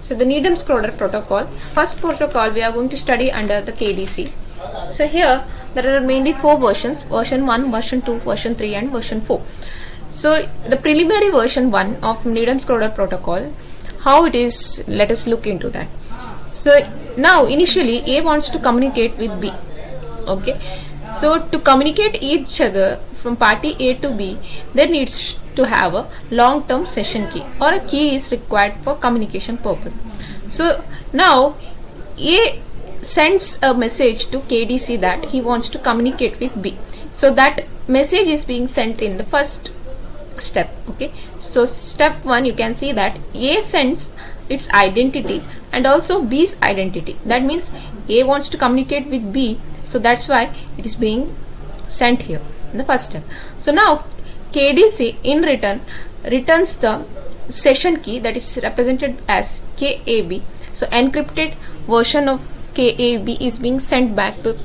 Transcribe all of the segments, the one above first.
So the Needham-Schroeder protocol. First protocol we are going to study under the KDC. So here there are mainly 4 versions: version 1, version 2, version 3 and version 4. So the preliminary version 1 of Needham-Schroeder protocol, how it is, let us look into that. So now initially A wants to communicate with B. Okay. So to communicate each other from party A to B, there needs to have a long-term session key, or a key is required for communication purpose. So now A sends a message to KDC that he wants to communicate with B. So that message is being sent in the first step. Okay. So step 1, you can see that A sends its identity and also B's identity. That means A wants to communicate with B, so that's why it is being sent here in the first step. So now KDC in return returns the session key that is represented as KAB. So encrypted version of KAB is being sent back to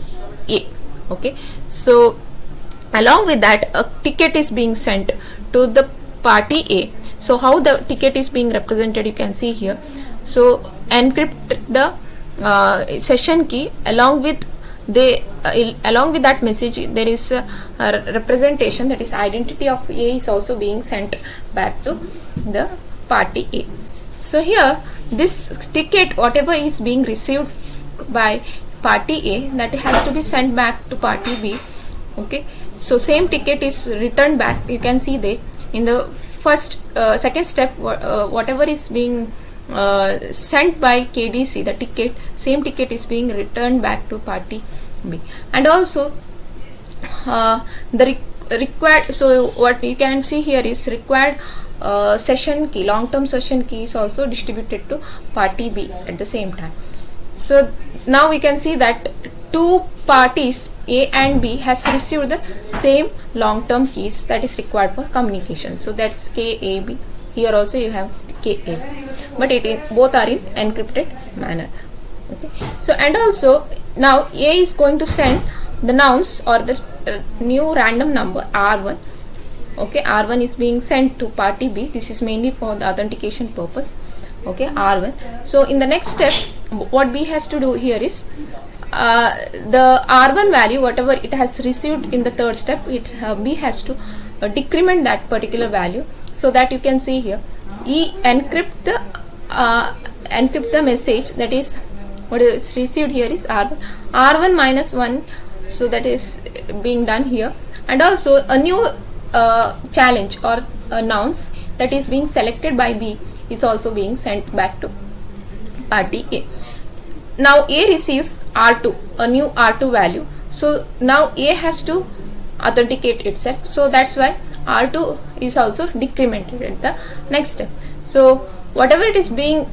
A. Okay. So along with that, a ticket is being sent to the party A. So how the ticket is being represented, you can see here. So encrypt the session key along with that message. There is a representation, that is identity of A is also being sent back to the party A. So here this ticket, whatever is being received by party A, that has to be sent back to party B. Okay. So same ticket is returned back. You can see there in the second step, whatever is being sent by KDC, the ticket, same ticket is being returned back to party B. And also the required, so what you can see here is required session key, long-term session key is also distributed to party B at the same time. So now we can see that 2 parties A and B has received the same long-term keys that is required for communication. So that's KAB. Here also you have KA, but both are in encrypted manner. Okay. So and also now A is going to send the nouns or the new random number R1. Okay, R1 is being sent to party B. This is mainly for the authentication purpose. Okay, R1. So in the next step, what B has to do here is the R1 value, whatever it has received in the third step, B has to decrement that particular value, so that you can see here encrypt the message, that is what is received here is R1 minus 1. So that is being done here, and also a new challenge or nouns that is being selected by B is also being sent back to party A. Now A receives R2, a new R2 value. So now A has to authenticate itself. So that's why R2 is also decremented at the next step. So whatever it is being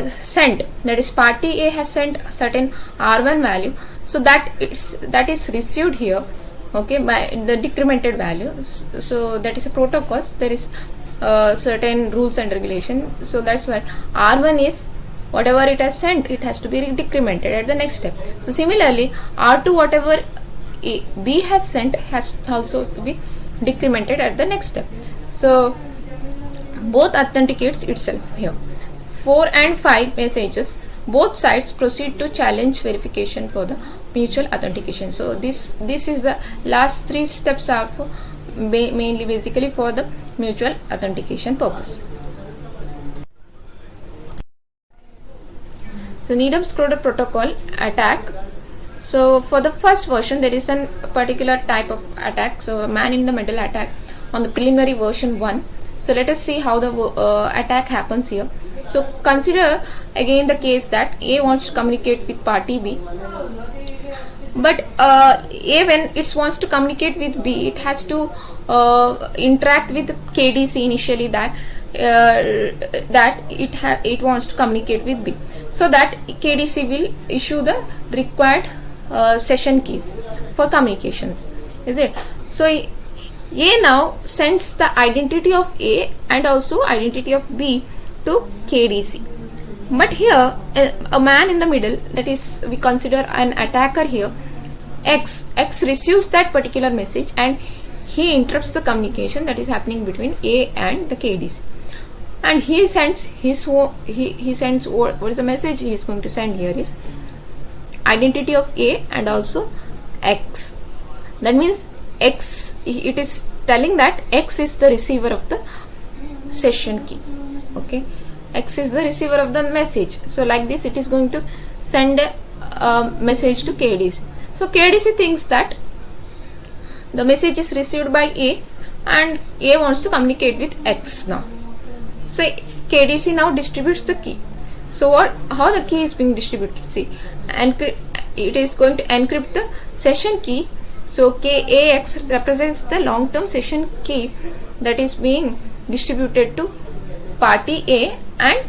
sent, that is party A has sent certain R1 value. So that is received here. Okay, by the decremented value. So that is a protocol. There is certain rules and regulations. So that's why R1 is whatever it has sent, it has to be decremented at the next step. So similarly, R2 whatever B has sent has also to be decremented at the next step. So both authenticates itself here. 4 and 5 messages, both sides proceed to challenge verification for the mutual authentication. So this is the last 3 steps are for mainly basically for the mutual authentication purpose. So Needham-Schroeder protocol attack. So for the first version, there is a particular type of attack. So a man in the middle attack on the preliminary version 1. So let us see how the attack happens here. So consider again the case that A wants to communicate with party B, but A, when it wants to communicate with B, it has to interact with KDC initially that it wants to communicate with B, so that KDC will issue the required session keys for communications. Is it? So A now sends the identity of A and also identity of B to KDC. But here a man in the middle, that is we consider an attacker here, X receives that particular message and he interrupts the communication that is happening between A and the KDC. and he sends he sends what is the message he is going to send here is identity of A and also X. That means X, it is telling that X is the receiver of the session key. Okay, X is the receiver of the message. So like this, it is going to send a message to KDC. So KDC thinks that the message is received by A and A wants to communicate with X now. So KDC now distributes the key. So how the key is being distributed? See, it is going to encrypt the session key. So KAX represents the long-term session key that is being distributed to party A and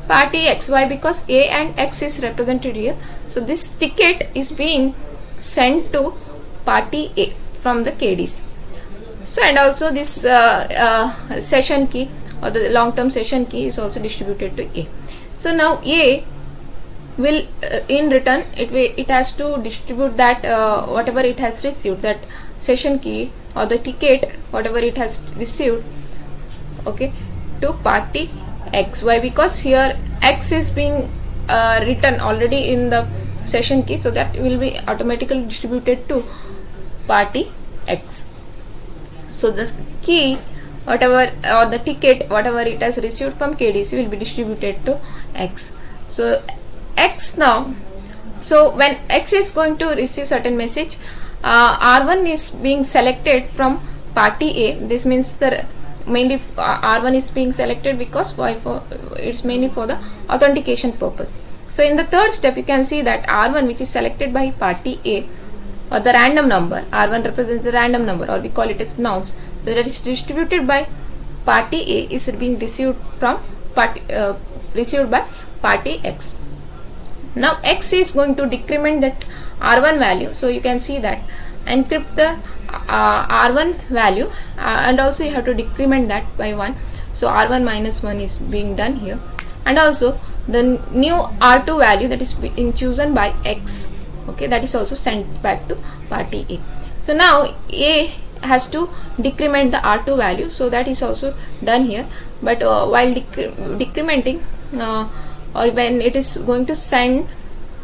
party X. Why? Because A and X is represented here. So this ticket is being sent to party A from the KDC. So and also this session key or the long-term session key is also distributed to A. So now A will in return it has to distribute that whatever it has received, that session key or the ticket whatever it has received, okay, to party X. Why? Because here X is being written already in the session key, so that will be automatically distributed to party X. So the key whatever or the ticket whatever it has received from KDC will be distributed to X. So X now, so when X is going to receive certain message, R1 is being selected from party A. This means the mainly R1 is being selected because why? For it's mainly for the authentication purpose. So in the third step, you can see that R1, which is selected by party A, or the random number, R1 represents the random number, or we call it as nonce. So that is distributed by party A is being received from received by party X. Now X is going to decrement that R1 value. So you can see that encrypt the R1 value and also you have to decrement that by 1. So R1 minus 1 is being done here, and also the new R2 value that is being chosen by X, okay, that is also sent back to party A. So now A has to decrement the R2 value, so that is also done here. But while decrementing or when it is going to send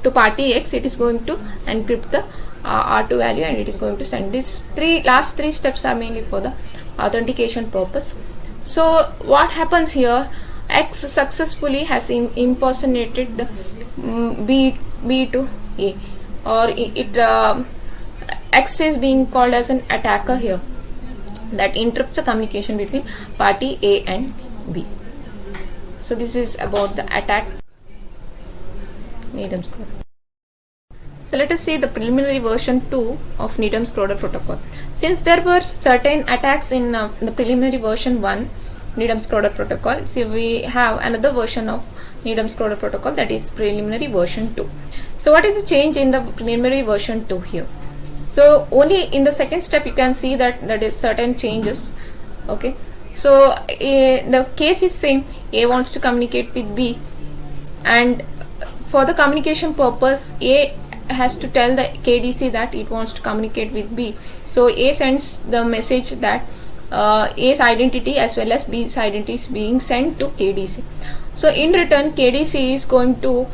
to party X, it is going to encrypt the R2 value and it is going to send. These last three steps are mainly for the authentication purpose. So what happens here? X successfully has impersonated the B to A, or X is being called as an attacker here that interrupts the communication between party A and B. So this is about the attack Needham-Schroeder. So let us see the preliminary version 2 of Needham-Schroeder protocol. Since there were certain attacks in the preliminary version 1 Needham-Schroeder protocol, so we have another version of Needham-Schroeder protocol, that is preliminary version 2. So what is the change in the preliminary version 2 here? So only in the second step you can see that there is certain changes. Okay, so the case is same. A wants to communicate with B, and for the communication purpose, A has to tell the KDC that it wants to communicate with B. So A sends the message that A's identity as well as B's identity is being sent to KDC. So in return, KDC is going to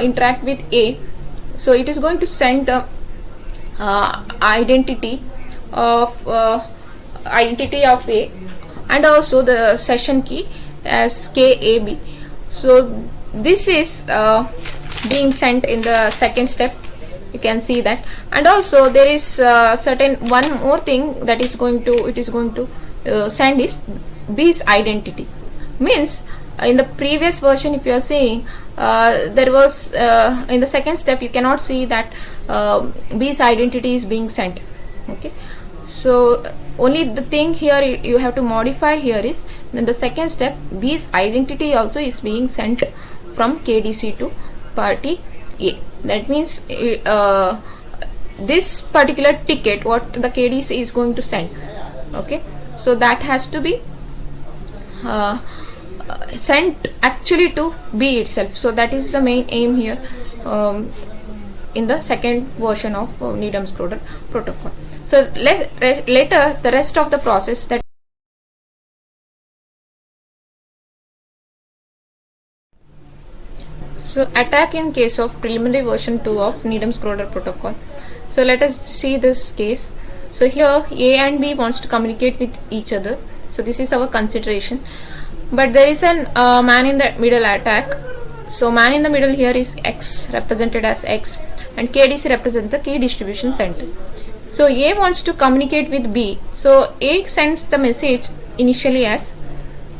interact with A. So it is going to send the identity of A and also the session key as KAB. So this is being sent in the second step. You can see that, and also there is certain one more thing that is going to send is B's identity. Means in the previous version, if you are saying there was in the second step, you cannot see that B's identity is being sent. Okay, so only the thing here you have to modify here is in the second step, B's identity also is being sent from KDC to party A. That means this particular ticket what the KDC is going to send, okay, so that has to be sent actually to B itself. So that is the main aim here in the second version of Needham-Schroeder protocol. So later the rest of the process that So attack in case of preliminary version 2 of Needham-Schroeder protocol. So let us see this case. So here A and B wants to communicate with each other. So this is our consideration. But there is an man in the middle attack. So man in the middle here is X, represented as X, and KDC represents the key distribution center. So A wants to communicate with B. So A sends the message initially as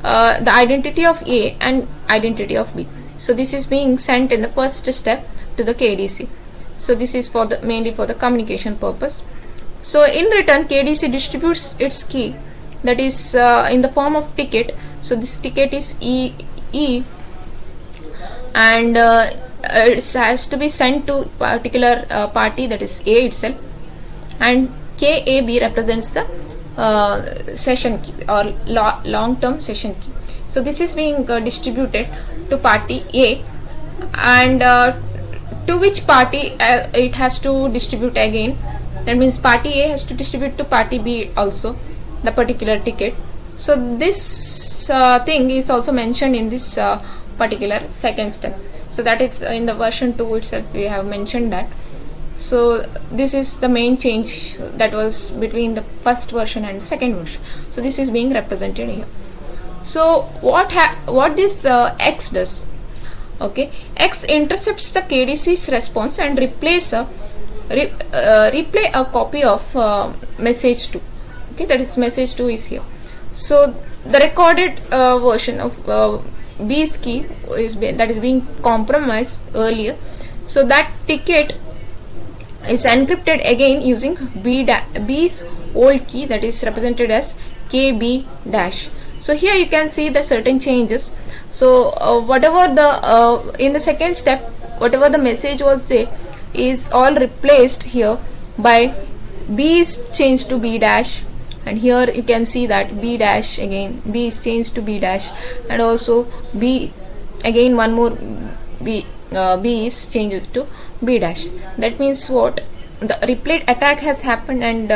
the identity of A and identity of B. So this is being sent in the first step to the KDC. So this is for the mainly for the communication purpose. So in return, KDC distributes its key, that is in the form of ticket. So this ticket is E, and it has to be sent to particular party, that is A itself, and KAB represents the session key or long-term session key. So this is being distributed to party A, and to which party it has to distribute again. That means party A has to distribute to party B also the particular ticket. So this thing is also mentioned in this particular second step. So that is in the version 2 itself we have mentioned that. So this is the main change that was between the first version and second version. So this is being represented here. So what this X does? Okay, X intercepts the KDC's response and replay a copy of message 2. Okay, that is message 2 is here. So the recorded version of B's key that is being compromised earlier. So that ticket is encrypted again using B's old key, that is represented as KB dash. So here you can see the certain changes. So whatever the in the second step, whatever the message was there is all replaced here by B is changed to B dash, and here you can see that B dash again, B is changed to B dash, and also B again one more B is changed to B dash. That means what? The replayed attack has happened, and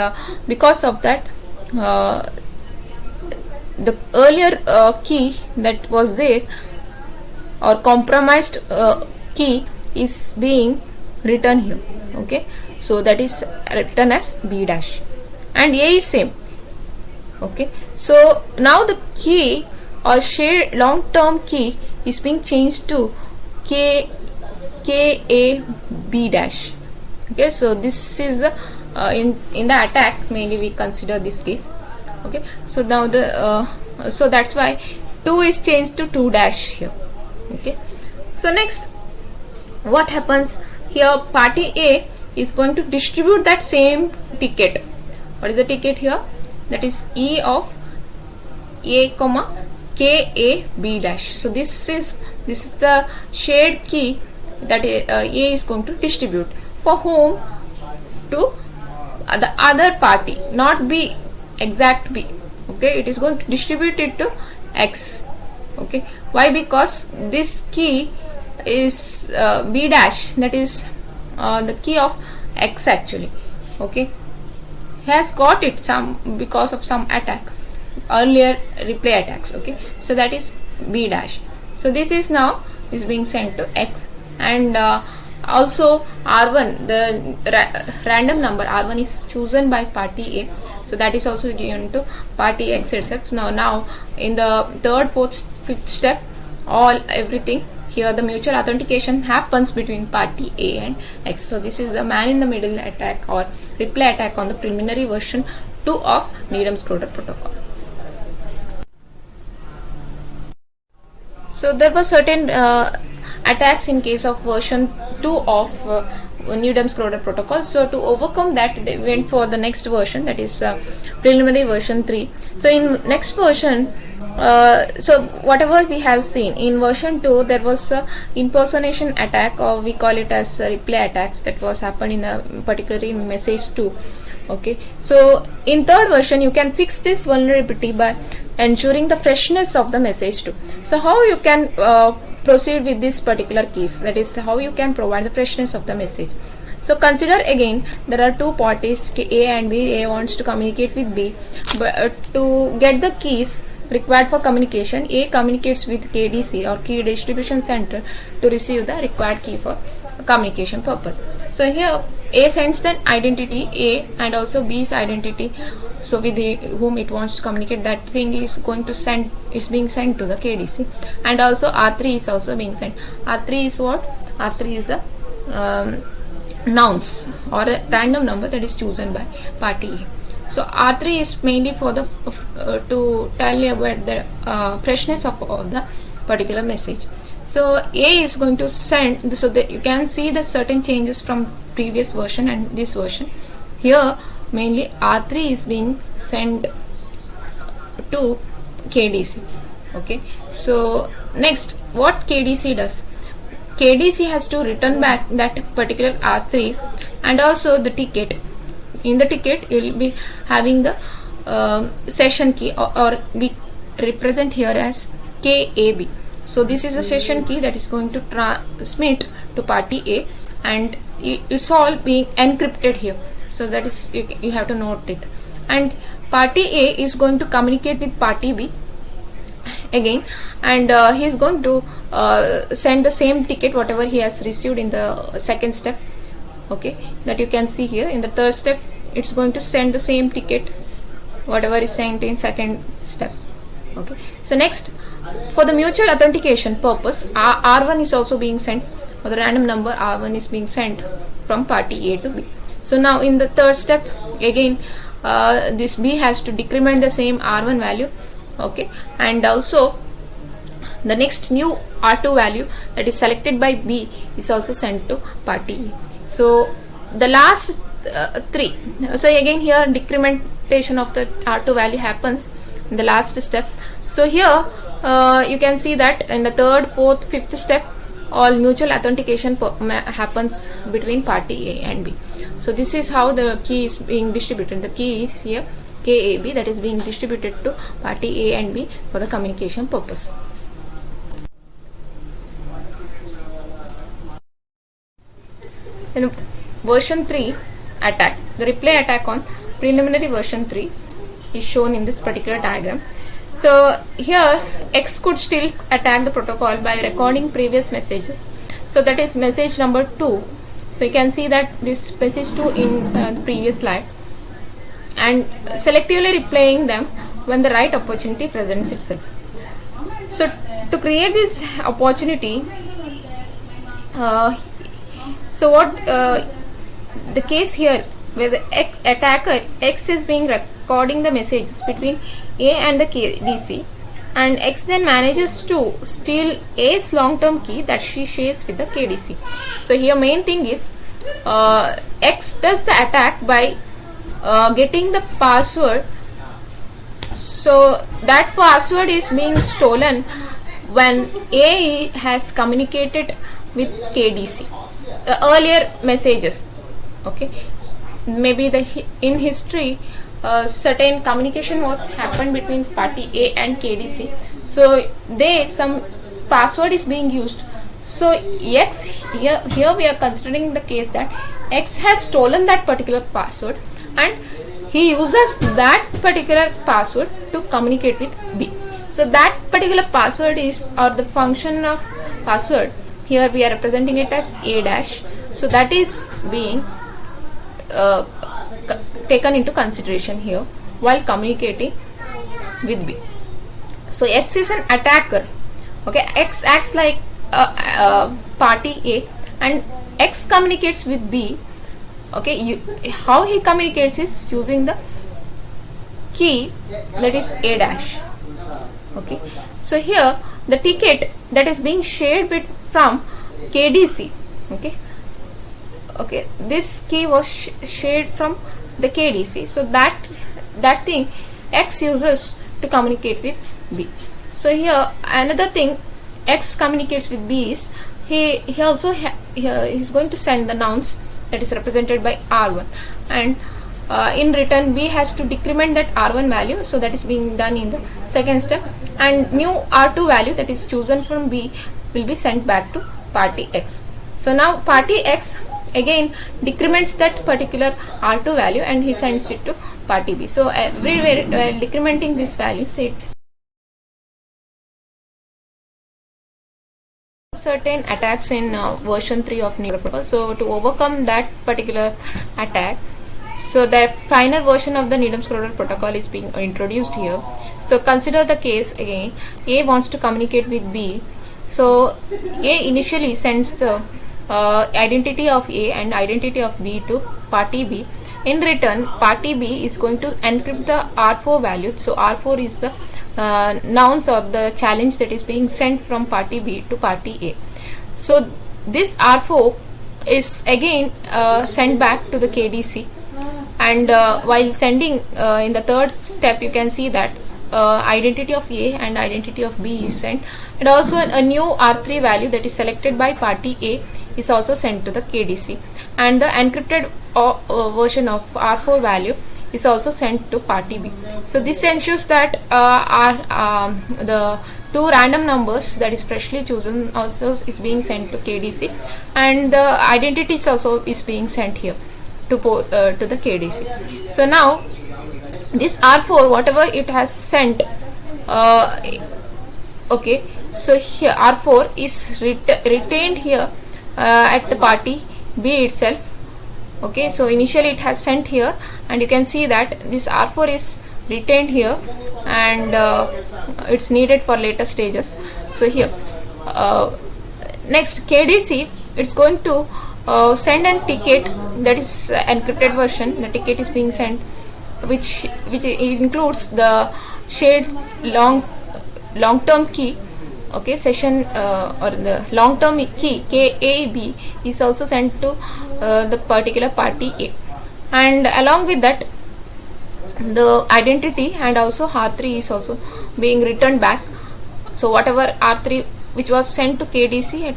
because of that the earlier key that was there or compromised key is being written here. Okay, so that is written as B dash, and A is same. Okay, so now the key or shared long-term key is being changed to KAB dash. Okay, so this is in the attack mainly we consider this case. Okay, so now the so that's why 2 is changed to 2 dash here. Okay, so next what happens here? Party A is going to distribute that same ticket. What is the ticket here? That is E of A comma KAB dash. So this is the shared key that A is going to distribute. For whom? To the other party, not B, exact B. Okay, it is going to distribute it to X. Okay, why? Because this key is B dash, that is the key of X actually. Okay, he has got it because of some attack, earlier replay attacks. Okay, so that is B dash. So this is now is being sent to X, and also R1, the random number R1 is chosen by party A, so that is also given to party X itself. So now in the third, fourth, fifth step, everything here the mutual authentication happens between party A and X. So this is the man in the middle attack or replay attack on the preliminary version 2 of Needham-Schroeder protocol. So there were certain attacks in case of version 2 of Needham-Schroeder protocol. So to overcome that, they went for the next version, that is preliminary version 3. So in next version, so whatever we have seen in version 2, there was a impersonation attack, or we call it as replay attacks, that was happened in a particularly message 2. Okay, so in third version you can fix this vulnerability by ensuring the freshness of the message 2. So how you can proceed with this particular case, that is how you can provide the freshness of the message. So consider again, there are two parties, A and B. A wants to communicate with B, but to get the keys required for communication, A communicates with KDC or key distribution center to receive the required key for communication purpose. So here A sends the identity A and also B's identity, so with whom it wants to communicate, that thing is being sent to the KDC, and also R3 is also being sent. R3 is what? R3 is the nouns or a random number that is chosen by party A. So R3 is mainly for the to tell you about the freshness of the particular message. So A is going to send, so that you can see the certain changes from previous version and this version. Here mainly R3 is being sent to KDC. Okay, so next what KDC does? KDC has to return back that particular R3 and also the ticket. In the ticket you will be having the session key, or we represent here as KAB. So this is a session key that is going to transmit to party A, and it's all being encrypted here. So that is, you have to note it. And party A is going to communicate with party B again, and he is going to send the same ticket whatever he has received in the second step. Okay, that you can see here. In the third step it's going to send the same ticket whatever is sent in second step. Okay, so next, for the mutual authentication purpose, R1 is also being sent, or the random number R1 is being sent from party A to B. So now in the third step again this B has to decrement the same R1 value. Okay, and also the next new R2 value that is selected by B is also sent to party A. So the last three, so again here decrementation of the R2 value happens in the last step. So here you can see that in the third, fourth, fifth step all mutual authentication happens between party A and B. So this is how the key is being distributed. The key is here KAB, that is being distributed to party A and B for the communication purpose. In version 3 attack, the replay attack on preliminary version 3 is shown in this particular diagram. So here X could still attack the protocol by recording previous messages. So that is message number 2. So you can see that this message 2 in the previous slide, and selectively replaying them when the right opportunity presents itself. So to create this opportunity, so what the case here where the attacker X is being recording the messages between A and the KDC, and X then manages to steal A's long-term key that she shares with the KDC. So here main thing is X does the attack by getting the password. So that password is being stolen when A has communicated with KDC earlier messages. Okay, maybe in history certain communication was happened between party A and KDC, so some password is being used. So X here we are considering the case that X has stolen that particular password and he uses that particular password to communicate with B. So that particular password is, or the function of password, here we are representing it as A dash. So that is being taken into consideration here while communicating with B. So X is an attacker. Okay, X acts like party A and X communicates with B. Okay, how he communicates is using the key that is A dash. Okay, so here the ticket that is being shared from KDC. Okay, this key was shared from the KDC. So that thing X uses to communicate with B. So here another thing X communicates with B is he also is going to send the nouns that is represented by R1, and in return B has to decrement that R1 value. So that is being done in the second step, and new R2 value that is chosen from B will be sent back to party X. So now party X again decrements that particular R2 value and he sends it to party B. So everywhere decrementing this value, certain attacks in version 3 of Needham protocol. So to overcome that particular attack, so the final version of the Needham-Schroeder protocol is being introduced here. So consider the case again. A wants to communicate with B. So A initially sends the identity of A and identity of B to party B. In return, party B is going to encrypt the R4 value. So R4 is the nouns of the challenge that is being sent from party B to party A. So this R4 is again sent back to the KDC, and while sending in the third step, you can see that identity of A and identity of B is sent, and also a new R3 value that is selected by party A is also sent to the KDC, and the encrypted version of R4 value is also sent to party B. So this ensures that the two random numbers that is freshly chosen also is being sent to KDC, and the identities also is being sent here to the KDC. So now this R4, whatever it has sent, okay, so here R4 is retained here at the party B itself. Okay, so initially it has sent here, and you can see that this R4 is retained here, and it's needed for later stages. So here next KDC, it's going to send a ticket that is encrypted version. The ticket is being sent, which includes the shared long-term key. Okay, session or the long-term key KAB is also sent to the particular party A, and along with that, the identity and also R3 is also being returned back. So whatever R3 which was sent to KDC,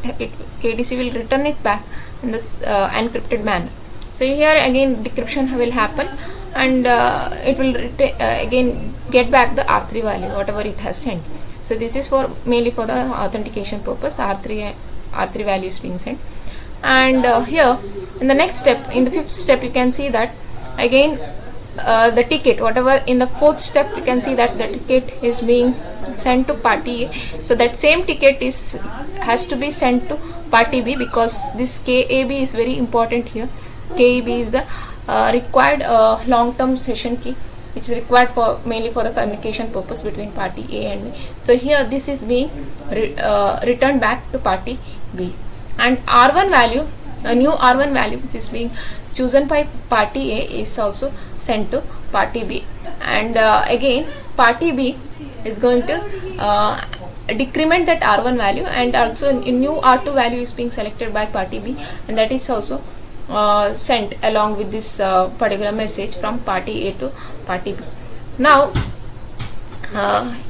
KDC will return it back in this encrypted manner. So here again decryption will happen, and it will again get back the R3 value whatever it has sent. So this is for mainly for the authentication purpose. R3 value is being sent, and here in the next step, in the fifth step, you can see that again the ticket, whatever in the fourth step, you can see that the ticket is being sent to party A. So that same ticket has to be sent to party B, because this KAB is very important here. KAB is the required long-term session key, which is required for mainly for the communication purpose between party A and B. So here this is being returned back to party B, and R1 value, a new R1 value which is being chosen by party A is also sent to party B, and again party B is going to decrement that R1 value, and also a new R2 value is being selected by party B, and that is also sent along with this particular message from party A to party B. Now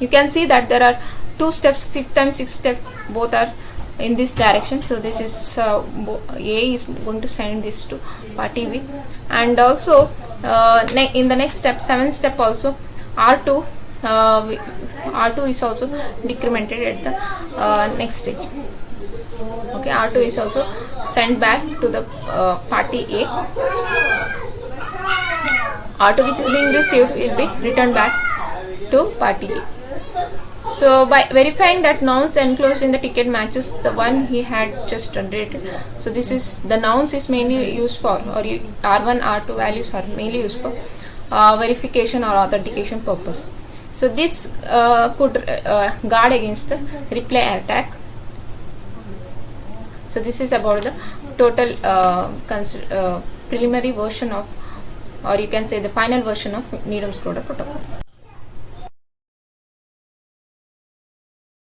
you can see that there are two steps, fifth and sixth step, both are in this direction. So this is A is going to send this to party B, and also in the next step, seventh step, also R2 is also decremented at the next stage. Okay, R2 is also sent back to the party A. R2 which is being received will be returned back to party A. So by verifying that nouns enclosed in the ticket matches the one he had just generated. So this is the nouns is mainly used for, or R1, R2 values are mainly used for verification or authentication purpose. So this could guard against the replay attack. So this is about the total preliminary version of, or you can say the final version of Needham-Schroeder protocol.